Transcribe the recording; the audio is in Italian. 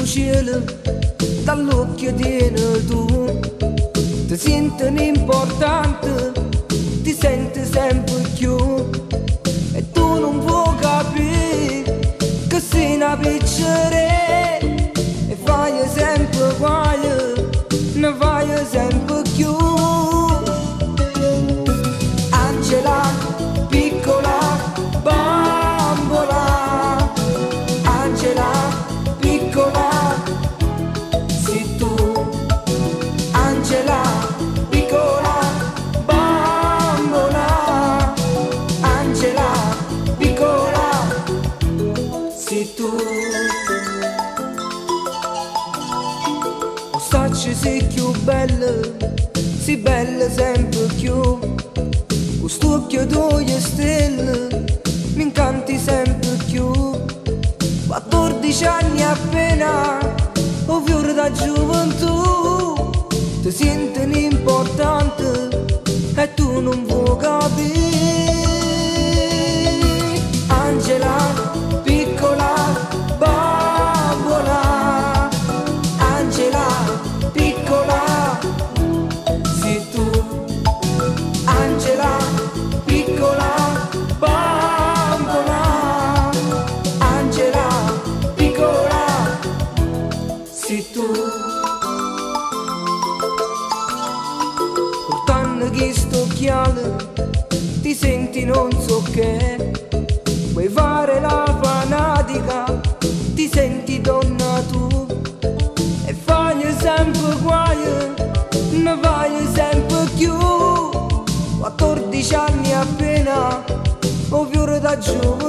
cielo, dall'occhio tieni tu, ti senti importante, ti senti sempre più, e tu non vuoi capire che sei una piccere, e fai sempre guai, ne fai sempre più. Angela, piccola bambola, Angela, piccola, sei tu. Angela, piccola bambola, Angela, piccola, sei tu. Ostacci sei più bella, sei bella sempre più. Questo occhio d'oglie stelle mi incanti sempre più. 14 anni appena, o fiore da gioventù, ti senti importante e tu non vuoi capire. Angela, piccola bambola, Angela, piccola, sei tu. Angela, piccola bambola, Angela, piccola, sei tu. Portando questo occhiale ti senti non so che, vuoi fare la fanatica, ti senti donna tu, e fai sempre guai, ne fai sempre più. 14 anni appena, o fiore da giovane.